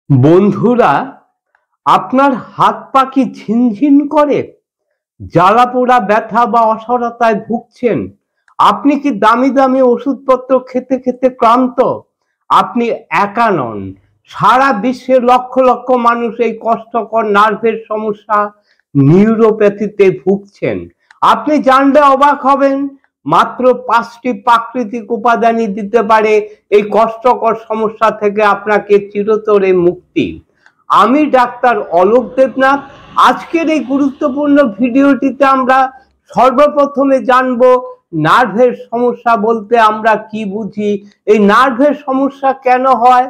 বন্ধুরা, আপনার হাত পা কি ঝিনঝিন করে? জ্বালা পোড়া ব্যথা বা অসহতায় ভুগছেন? আপনি কি দামি দামি ওষুধপত্র খেতে খেতে ক্লান্ত? আপনি একা নন, সারা বিশ্বের লক্ষ লক্ষ মানুষ এই কষ্টকর নার্ভের সমস্যা নিউরোপ্যাথিতে ভুগছেন। আপনি জানলে অবাক হবেন, মাত্র 5টি প্রাকৃতিক উপাদানই দিতে পারে এই কষ্টকর সমস্যা থেকে আপনাকে চিরতরে মুক্তি। আমি ডাক্তার অলোক দেবনাথ। আজকের এই গুরুত্বপূর্ণ ভিডিওটিতে আমরা সর্বপ্রথমে জানবো নার্ভের সমস্যা বলতে আমরা কি বুঝি, এই নার্ভের সমস্যা কেন হয়।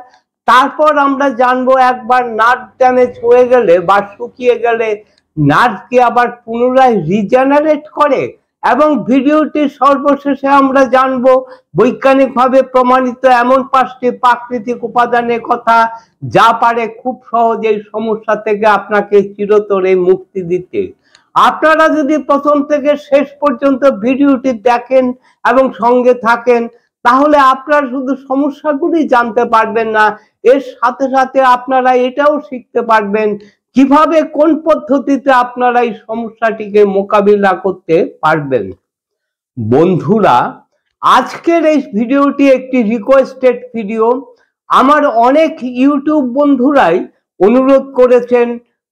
তারপর আমরা জানবো একবার নার্ভ ড্যামেজ হয়ে গেলে বা শুকিয়ে গেলে নার্ভকে আবার পুনরায় রিজেনারেট করে, এবং ভিডিওটির সর্বশেষে আমরা জানবো বৈজ্ঞানিকভাবে প্রমাণিত এমন 5টি প্রাকৃতিক উপাদানের কথা যা পারে খুব সহজেই সমস্যা থেকে আপনাকে চিরতরে মুক্তি দিতে। আপনারা যদি প্রথম থেকে শেষ পর্যন্ত ভিডিওটি দেখেন এবং সঙ্গে থাকেন, তাহলে আপনারা শুধু সমস্যাগুলি জানতে পারবেন না, এর সাথে সাথে আপনারা এটাও শিখতে পারবেন কিভাবে কোন পদ্ধতিতে আপনারা এই সমস্যাটিকে মোকাবিলা করতে পারবেন। বন্ধুরা, আজকের এই ভিডিওটি একটি রিকোয়েস্টেড ভিডিও। আমার অনেক ইউটিউব বন্ধুরাই অনুরোধ করেছেন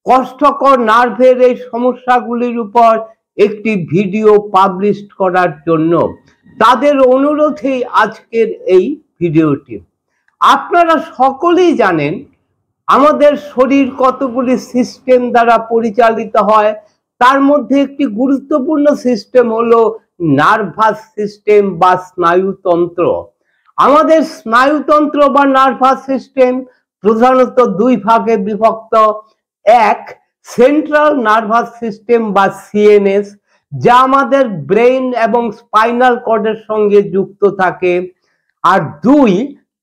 কষ্টকর নার্ভের এই সমস্যাগুলির উপর একটি ভিডিও পাবলিশ করার জন্য। তাদের অনুরোধেই আজকের এই ভিডিওটি। আপনারা সকলেই জানেন আমাদের শরীর কতগুলি সিস্টেম দ্বারা পরিচালিত হয়, তার মধ্যে একটি গুরুত্বপূর্ণ সিস্টেম হলো নার্ভাস সিস্টেম বা স্নায়ুতন্ত্র। আমাদের স্নায়ুতন্ত্র বা নার্ভাস সিস্টেম প্রধানত দুই ভাগে বিভক্ত। এক, সেন্ট্রাল নার্ভাস সিস্টেম বা সিএনএস, যা আমাদের ব্রেইন এবং স্পাইনাল কর্ডের সঙ্গে যুক্ত থাকে। আর দুই,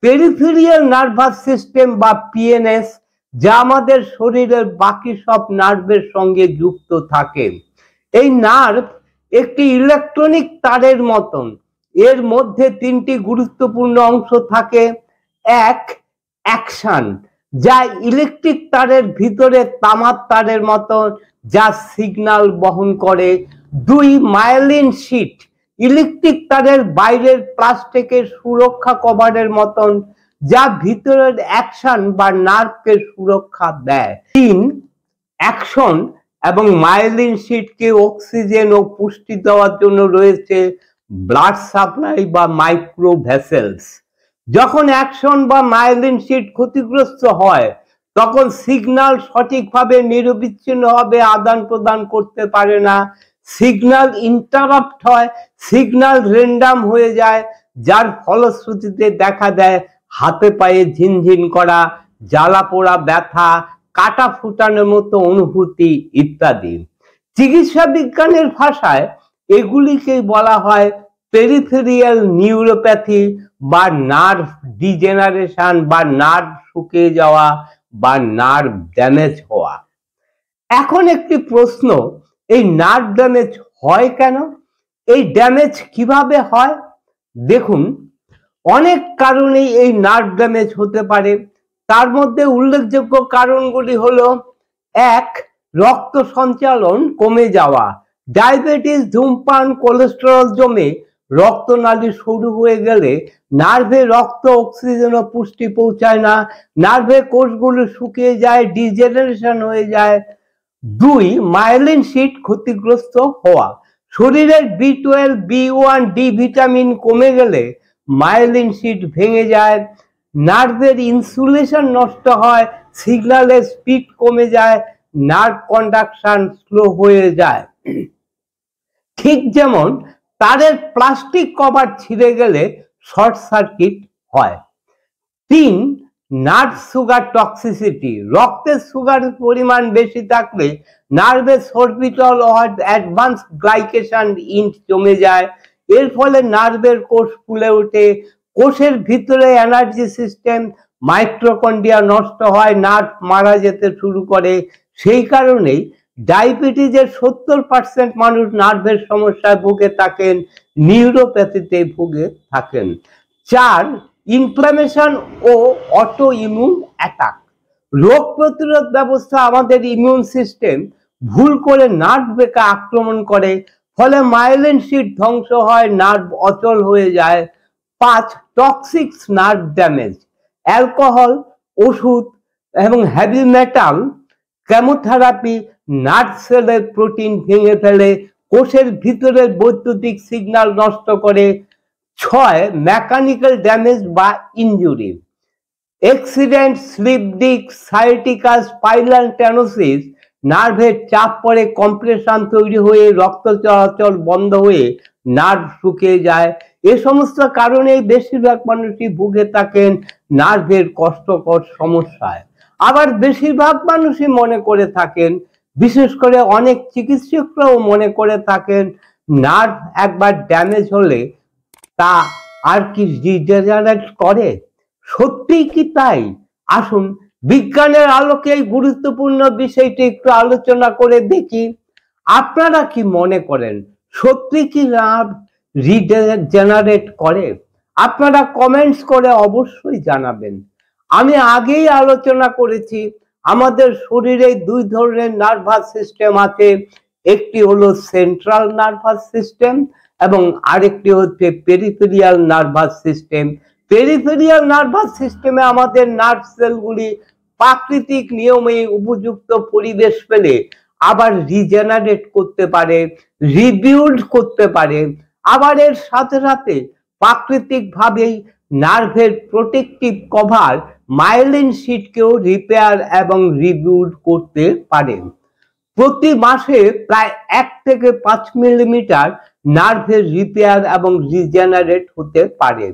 পেরিফেরিয়াল নার্ভাস সিস্টেম বা পিএনএস, যা আমাদের শরীরের বাকি সব নার্ভের সঙ্গে যুক্ত থাকে। এই নার্ভ একটি ইলেকট্রনিক তারের মতন। এর মধ্যে 3টি গুরুত্বপূর্ণ অংশ থাকে। এক, অ্যাকশন, যা ইলেকট্রিক তারের ভিতরে তামার তারের মতন, যা সিগন্যাল বহন করে। দুই, মায়োলিন শীট, ইলেকট্রিক তারের বাইরের প্লাস্টিকের সুরক্ষা কভারের মতন, যা ভিতরের অ্যাকশন বা নার্ভকে সুরক্ষা দেয়। তিন, অ্যাকশন এবং মায়োলিন শীটকে অক্সিজেন ও পুষ্টি দেওয়ার জন্য রয়েছে ব্লাড সাপ্লাই বা মাইক্রো ভেসেলস। যখন অ্যাকশন বা মায়োলিন শীট ক্ষতিগ্রস্ত হয়, তখন সিগন্যাল সঠিকভাবে নিরবিচ্ছিন্নভাবে আদান প্রদান করতে পারে না। সিগন্যাল ইন্টারাপ্ট হয়, সিগন্যাল র্যান্ডম হয়ে যায়, যার ফলশ্রুতিতে দেখা দেয় হাতে পায়ে ঝিনঝিন করা, জ্বালা পোড়া ব্যথা, কাটা ফুটানোর মতো অনুভূতি ইত্যাদি। চিকিৎসা বিজ্ঞানের ভাষায় এগুলিকেই বলা হয় পেরিফেরিয়াল নিউরোপ্যাথি বা নার্ভ ডিজেনারেশন বা নার্ভ শুকিয়ে যাওয়া বা নার্ভ ড্যামেজ হওয়া। এখন একটি প্রশ্ন, এই নার্ভ ড্যামেজ হয় কেন? এই ড্যামেজ কিভাবে হয়? দেখুন, অনেক কারণেই এই নার্ভ ড্যামেজ হতে পারে। তার মধ্যে উল্লেখযোগ্য কারণগুলি হলো: এক, রক্ত সঞ্চালন কমে যাওয়া। ডায়াবেটিস, ধূমপান, কোলেস্টেরল জমে রক্তনালী সরু হয়ে গেলে নার্ভে রক্ত, অক্সিজেন ও পুষ্টি পৌঁছায় না, নার্ভে কোষগুলো শুকিয়ে যায়, ডিজেনারেশন হয়ে যায়। দুই, মায়োলিন শীট ক্ষতিগ্রস্ত হওয়া। শরীরের B12, B1, ডি ভিটামিন কমে গেলে মায়োলিন শীট ভেঙে যায়, নার্ভের ইনসুলেশন নষ্ট হয়, সিগন্যালের স্পিড কমে যায়, নার্ভ কন্ডাকশন স্লো হয়ে যায়। ঠিক যেমন তারের প্লাস্টিক কভার ছিঁড়ে গেলে শর্ট সার্কিট হয়। তিন, নার্ভ সুগার টক্সিসিটি। রক্তের সুগারের পরিমাণ বেশি থাকলে নার্ভে সরবিটল ও অ্যাডভান্স গ্লাইকেশন ইন্ট জমে যায়। এর ফলে নার্ভের কোষ ফুলে ওঠে, কোষের ভিতরে এনার্জি সিস্টেম মাইক্রোকন্ড্রিয়া নষ্ট হয়, নার্ভ মারা যেতে শুরু করে। সেই কারণেই ডায়াবেটিসের 70% মানুষ নার্ভের সমস্যায় ভুগে থাকেন, নিউরোপ্যাথিতে ভুগে থাকেন। চার, ইনফ্লামেশন ও অটো ইমিউন অ্যাটাক। রোগ প্রতিরোধ ব্যবস্থা, আমাদের ইমিউন সিস্টেম ভুল করে নার্ভকে আক্রমণ করে, ফলে মাইলিন শিট ধ্বংস হয়, নার্ভ অচল হয়ে যায়। 5, টক্সিক নার্ভ ড্যামেজ। অ্যালকোহল, ওষুধ এবং হেভি মেটাল, কেমোথেরাপি নার্ভ সেলের প্রোটিন ভেঙে ফেলে, কোষের ভিতরের বৈদ্যুতিক সিগন্যাল নষ্ট করে। 6, মেকানিক্যাল ড্যামেজ বা injury. Accident, slip disc, sciatica, spinal stenosis, নার্ভের চাপ পড়ে, কম্প্রেশন তৈরি হয়ে রক্ত চলাচল বন্ধ হয়ে নার্ভ শুকিয়ে যায়। এ সমস্ত কারণেই বেশিরভাগ মানুষই ভুগে থাকেন নার্ভের কষ্টকর সমস্যায়। আবার বেশিরভাগ মানুষই মনে করে থাকেন, বিশেষ করে অনেক চিকিৎসকরাও মনে করে থাকেন, নার্ভ একবার ড্যামেজ হলে তা আর কি রিজেনারেট করে? সত্যি কি তাই? আসুন বিজ্ঞানের আলোকে এই গুরুত্বপূর্ণ বিষয়টি একটু আলোচনা করে দেখি। আপনারা কি মনে করেন, সত্যি কি নার্ভ রিজেনারেট করে? আপনারা কমেন্টস করে অবশ্যই জানাবেন। আমি আগেই আলোচনা করেছি, আমাদের শরীরে 2 ধরনের নার্ভাস সিস্টেম আছে। একটি হলো সেন্ট্রাল নার্ভাস সিস্টেম এবং আরেকটি হচ্ছে peripheral nervous system. Peripheral nervous সিস্টেমে আমাদের নার্ভ সেলগুলি প্রাকৃতিক নিয়মে উপযুক্ত পরিবেশ পেলে আবার রিজেনারেট করতে পারে, রিবিল্ড করতে পারে। আবার এর সাথে সাথে প্রাকৃতিকভাবেই নার্ভের প্রোটেক্টিভ কভার মাইলিন শিটকেও রিপেয়ার এবং রিবিল্ড করতে পারে। প্রতি মাসে প্রায় 1 থেকে 5 মিলিমিটার নার্ভের রিপেয়ার এবং রিজেনারেট হতে পারে।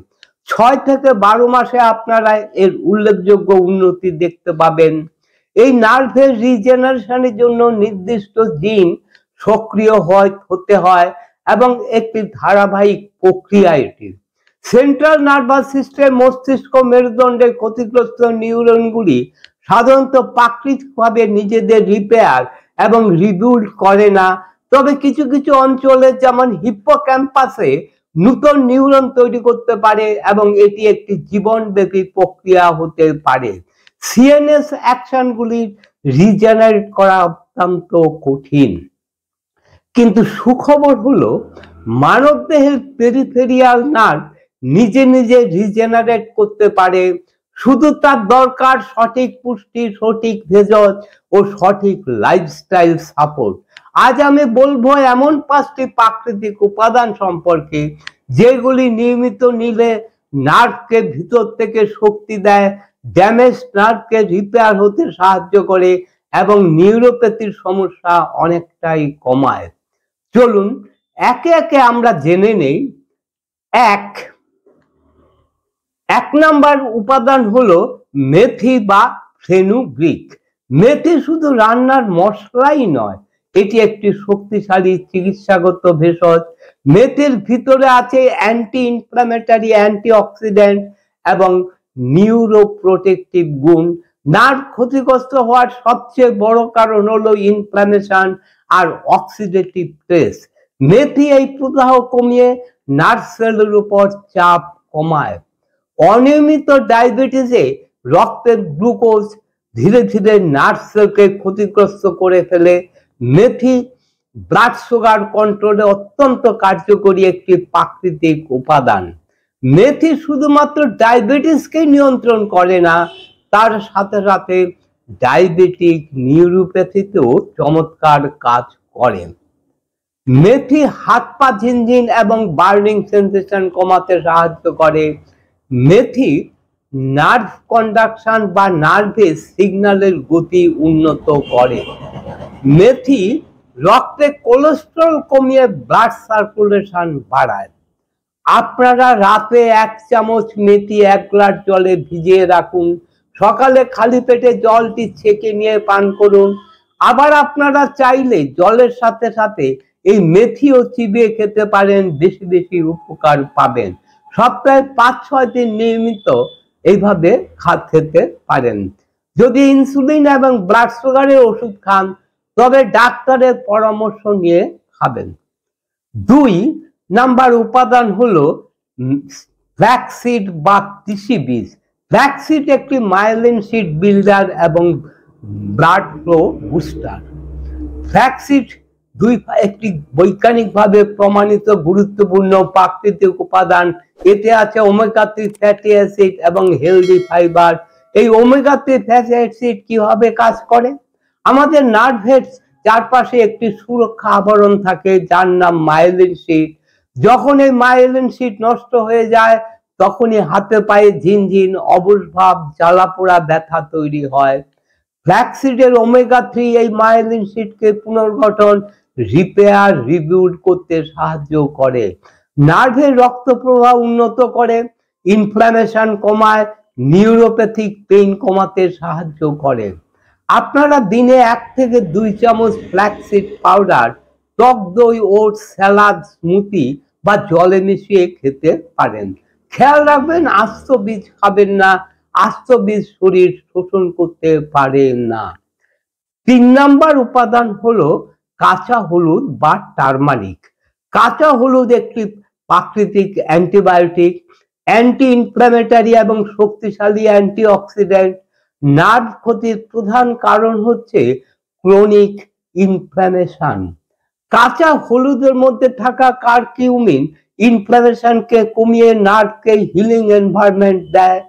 6 থেকে 12 মাসে আপনারা এর উল্লেখযোগ্য উন্নতি দেখতে পাবেন। এই নার্ভের রিজেনারেশনের জন্য নির্দিষ্ট জিন সক্রিয় হতে হয় এবং একটি ধারাবাহিক প্রক্রিয়া এটি। সেন্ট্রাল নার্ভাস সিস্টেম, মস্তিষ্ক মেরুদণ্ডের ক্ষতিগ্রস্ত নিউরনগুলি সাধারণত প্রাকৃতিকভাবে নিজেদের রিপেয়ার এবং রিবিল্ড করে না, তবে কিছু কিছু অঞ্চলে যেমন হিপ্পোক্যাম্পাসে নতুন নিউরন তৈরি করতে পারে এবং এটি একটি জীবনব্যাপী প্রক্রিয়া হতে পারে। সিএনএস অ্যাকশনগুলি রিজেনারেট করা অত্যন্ত কঠিন। কিন্তু সুখবর হলো, মানবদেহের পেরিফেরিয়াল নার্ভ নিজে নিজে রিজেনারেট করতে পারে। শুধু তার দরকার সঠিক পুষ্টি, সঠিক ভেষজ ও সঠিক লাইফস্টাইল সাপোর্ট। আজ আমি বলবো এমন 5টি প্রাকৃতিক উপাদান সম্পর্কে যেগুলি নিয়মিত নিলে নার্ভকে ভিতর থেকে শক্তি দেয়, ড্যামেজ নার্ভকে রিপেয়ার হতে সাহায্য করে এবং নিউরোপ্যাথির সমস্যা অনেকটাই কমায়। চলুন একে একে আমরা জেনে নেই। এক নাম্বার উপাদান হলো মেথি বা ফেনুগ্রিক। মেথি শুধু রান্নার মশলাই নয়, এটি একটি শক্তিশালী চিকিৎসাগত ভেষজ। মেথির ভিতরে আছে অ্যান্টি ইনফ্ল্যামেটরি, অ্যান্টিঅক্সিডেন্ট এবং নিউরোপ্রোটেক্টিভ গুণ। নার্ভ ক্ষতিগ্রস্ত হওয়ার সবচেয়ে বড় কারণ হলো ইনফ্ল্যামেশন আর অক্সিডেটিভ স্ট্রেস। মেথি এই প্রদাহ কমিয়ে নার্ভ সেলের উপর চাপ কমায়। অনিয়মিত ডায়াবেটিসে রক্তের গ্লুকোজ ধীরে ধীরে নার্ভ সেলকে ক্ষতিগ্রস্ত করে ফেলে। মেথি ব্লাড সুগার কন্ট্রোলে অত্যন্ত কার্যকরী একটি প্রাকৃতিক উপাদান। মেথি শুধুমাত্র ডায়াবেটিসকে নিয়ন্ত্রণ করে না, তার সাথে সাথে ডায়াবেটিক নিউরোপ্যাথিতেও চমৎকার কাজ করে। মেথি হাত পা ঝিনঝিন এবং বার্নিং সেন্সেশন কমাতে সাহায্য করে। মেথি নার্ভ কন্ডাকশন বা নার্ভের সিগন্যালের গতি উন্নত করে। মেথি রক্তে কোলেস্টেরল কমিয়ে ব্লাড সার্কুলেশন বাড়ায়। আপনারা রাতে 1 চামচ মেথি 1 গ্লাস জলে ভিজিয়ে রাখুন, সকালে খালি পেটে জলটি ছেঁকে নিয়ে পান করুন। আবার আপনারা চাইলে জলের সাথে সাথে এই মেথিও চিবিয়ে খেতে পারেন, বেশি বেশি উপকার পাবেন। সপ্তাহে 5-6 দিন নিয়মিত এইভাবে খেতে পারেন। যদি ইনসুলিন এবং ব্লাড সুগারের ওষুধ খান তবে ডাক্তারের পরামর্শ নিয়ে খাবেন। 2 নাম্বার উপাদান হলো ফ্ল্যাক্সিড বা তিসি বীজ। ফ্ল্যাক্সিড একটি মাইলিন সিড বিল্ডার এবং ব্লাড ফ্লো বুস্টার। ফ্ল্যাক্সিড একটি বৈজ্ঞানিকভাবে প্রমাণিত গুরুত্বপূর্ণ প্রাকৃতিক উপাদান। এতে আছে ওমেগা 3 ফ্যাটি অ্যাসিড এবং হেলদি ফাইবার। এই ওমেগা 3 ফ্যাটি অ্যাসিড কিভাবে কাজ করে? আমাদের নার্ভের চারপাশে একটি সুরক্ষা আবরণ থাকে যার নাম মাইলিন সিড। যখন এই মাইলিন সিড নষ্ট হয়ে যায় তখনই হাতে পায়ে ঝিনঝিন, অবশ ভাব, জ্বালা পোড়া, ব্যথা তৈরি হয়। ফ্ল্যাক্সিডের ওমেগা 3 এই মাইলিন সিডকে পুনর্গঠন, রিপেয়ার, রিবিল্ড করতে সাহায্য করে। নার্ভের রক্ত প্রবাহ উন্নত করে, ইনফ্ল্যামেশন কমায়, নিউরোপ্যাথিক পেইন কমাতে সাহায্য করে। আপনারা দিনে 1 থেকে 2 চামচ ফ্ল্যাক্সিড পাউডার টক দই, ওটস, স্যালাড, স্মুথি বা জলে মিশিয়ে খেতে পারেন। খেয়াল রাখবেন আস্ত বীজ খাবেন না, আস্ত বীজ শরীর শোষণ করতে পারে না। 3 নম্বর উপাদান হলো কাঁচা হলুদ বা টারমারিক। কাঁচা হলুদ একটি প্রাকৃতিক অ্যান্টিবায়োটিক, অ্যান্টি ইনফ্ল্যামেটরি এবং শক্তিশালী অ্যান্টিঅক্সিডেন্ট। নার্ভ ক্ষতির প্রধান কারণ হচ্ছে ক্রনিক ইনফ্ল্যামেশন। কাঁচা হলুদের মধ্যে থাকা কারকিউমিন ইনফ্ল্যামেশনকে কমিয়ে নার্ভকে হিলিং এনভায়রনমেন্ট দেয়,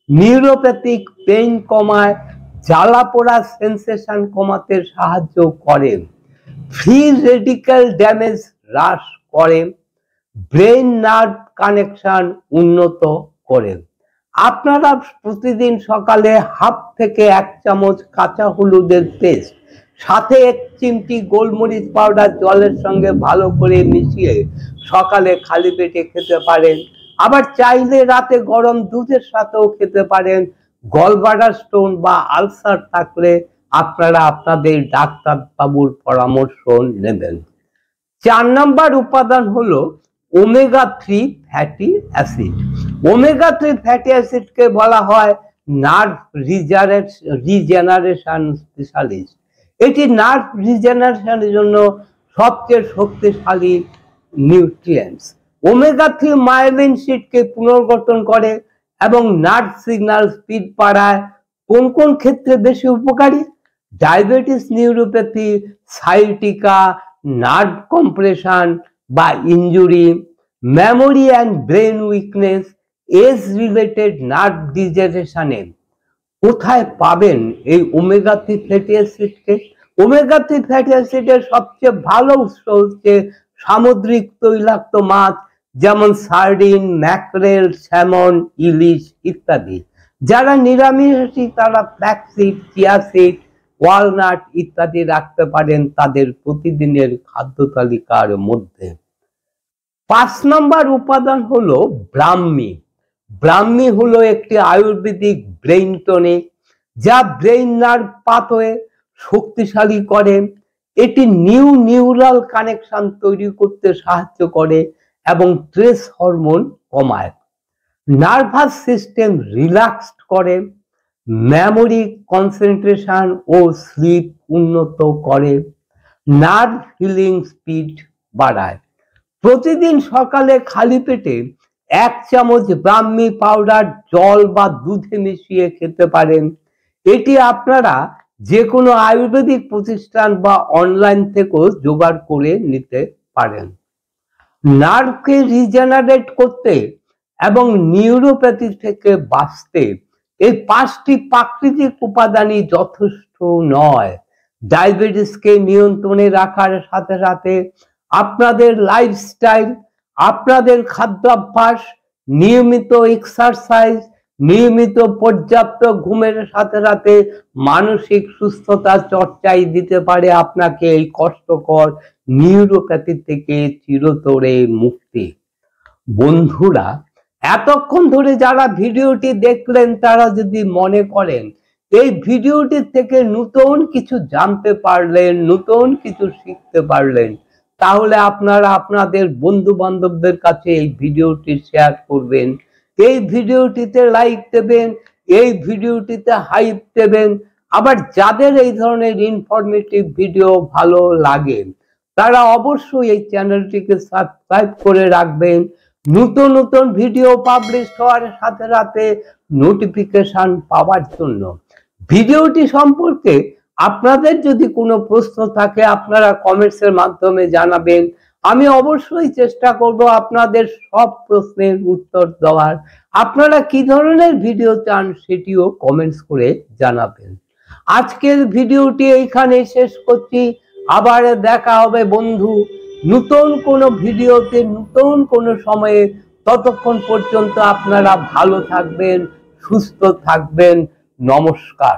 নিউরোপ্যাথিক পেইন কমায়, জ্বালা পোড়া সেন্সেশন কমাতে সাহায্য করে, ফ্রি রেডিক্যাল ড্যামেজ হ্রাস করে, ব্রেন নার্ভ কানেকশন উন্নত করে। আপনারা প্রতিদিন সকালে হাফ থেকে 1 চামচ কাঁচা হলুদের পেস্ট সাথে 1 চিমটি গোলমরিচ পাউডার জলের সঙ্গে ভালো করে মিশিয়ে সকালে খালি পেটে খেতে পারেন। আবার চাইলে রাতে গরম দুধের সাথেও খেতে পারেন। গলব্লাডার স্টোন বা আলসার থাকলে আপনারা আপনাদের ডাক্তার বাবুর পরামর্শ নেবেন। 4 নম্বর উপাদান হলো omega 3 fatty acid. Omega 3 fatty অ্যাসিডকে বলা হয় নার্ভ রিজেনারেশন স্পেশালিস্ট। এটি নার্ভ রিজেনারেশনের জন্য সবচেয়ে শক্তিশালী নিউট্রিয়েন্টস। ওমেগা 3 মাইলিন সিডকে পুনর্গঠন করে এবং নার্ভ সিগন্যাল স্পিড বাড়ায়। কোন কোন ক্ষেত্রে বেশি উপকারী? Diabetes, neuropathy, sciatica, nerve compression বা injury, memory and brain weakness, age related nerve ডিজেনারেশনে। কোথায় পাবেন এই ওমেগা 3 ফ্যাটি অ্যাসিডকে? ওমেগা 3 ফ্যাটি অ্যাসিডের সবচেয়ে ভালো উৎস হচ্ছে সামুদ্রিক তৈলাক্ত মাছ, যেমন সার্ডিন, ম্যাকরেল, স্যামন, ইলিশ ইত্যাদি। যারা নিরামিষাশী তারা ফ্ল্যাক্সিড, চিয়া সিড, ওয়ালনাট ইত্যাদি রাখতে পারেন তাদের প্রতিদিনের খাদ্য তালিকার মধ্যে। 5 নম্বর উপাদান হলো ব্রাহ্মী। ব্রাহ্মী হলো একটি আয়ুর্বেদিক ব্রেইন টনিক যা ব্রেইন নার্ভ পাথওয়ে শক্তিশালী করে। এটি নিউরাল কানেকশন তৈরি করতে সাহায্য করে এবং স্ট্রেস হরমোন কমায়, নার্ভাস সিস্টেম রিল্যাক্সড করে, মেমোরি, কনসেন্ট্রেশন ও স্লিপ উন্নত করে, নার্ভ হিলিং স্পিড বাড়ায়। প্রতিদিন সকালে খালি পেটে 1 চামচ ব্রাহ্মী পাউডার জল বা দুধে মিশিয়ে খেতে পারেন। এটি আপনারা যে কোনো আয়ুর্বেদিক প্রতিষ্ঠান বা অনলাইন থেকেও জোগাড় করে নিতে পারেন। নার্ভকে রিজেনারেট করতে এবং নিউরোপ্যাথি থেকে বাঁচতে এই 5টি প্রাকৃতিক উপাদানই যথেষ্ট নয়। ডায়াবেটিসকে নিয়ন্ত্রণে রাখার সাথে সাথে আপনাদের লাইফস্টাইল, আপনাদের খাদ্যাভ্যাস, নিয়মিত এক্সারসাইজ, নিয়মিত পর্যাপ্ত ঘুমের সাথে সাথে মানসিক সুস্থতা চর্চায় দিতে পারে আপনাকে এই কষ্টকর নিউরোপ্যাথি থেকে চিরতরে মুক্তি। বন্ধুরা, এতক্ষণ ধরে যারা ভিডিওটি দেখলেন তারা যদি মনে করেন এই ভিডিওটি থেকে নতুন কিছু জানতে পারলেন, নতুন কিছু শিখতে পারলেন, তাহলে আপনারা আপনাদের বন্ধু বান্ধবদের কাছে এই ভিডিওটি শেয়ার করবেন, এই ভিডিওটিতে লাইক দেবেন, এই ভিডিওটিতে হাইপ দেবেন। আবার যাদের এই ধরনের ইনফরমেটিভ ভিডিও ভালো লাগে তারা অবশ্যই এই চ্যানেলটিকে সাবস্ক্রাইব করে রাখবেন, নতুন নতুন ভিডিও পাবলিশ হওয়ার সাথে সাথে নোটিফিকেশন পাওয়ার জন্য। ভিডিওটি সম্পর্কে আপনাদের যদি কোনো প্রশ্ন থাকে আপনারা কমেন্টসের মাধ্যমে জানাবেন। আমি অবশ্যই চেষ্টা করব আপনাদের সব প্রশ্নের উত্তর দেওয়ার। আপনারা কি ধরনের ভিডিও চান সেটিও কমেন্টস করে জানাবেন। আজকের ভিডিওটি এইখানে শেষ করছি। আবার দেখা হবে বন্ধু নতুন কোনো ভিডিওতে নতুন কোনো সময়ে। ততক্ষণ পর্যন্ত আপনারা ভালো থাকবেন, সুস্থ থাকবেন। নমস্কার।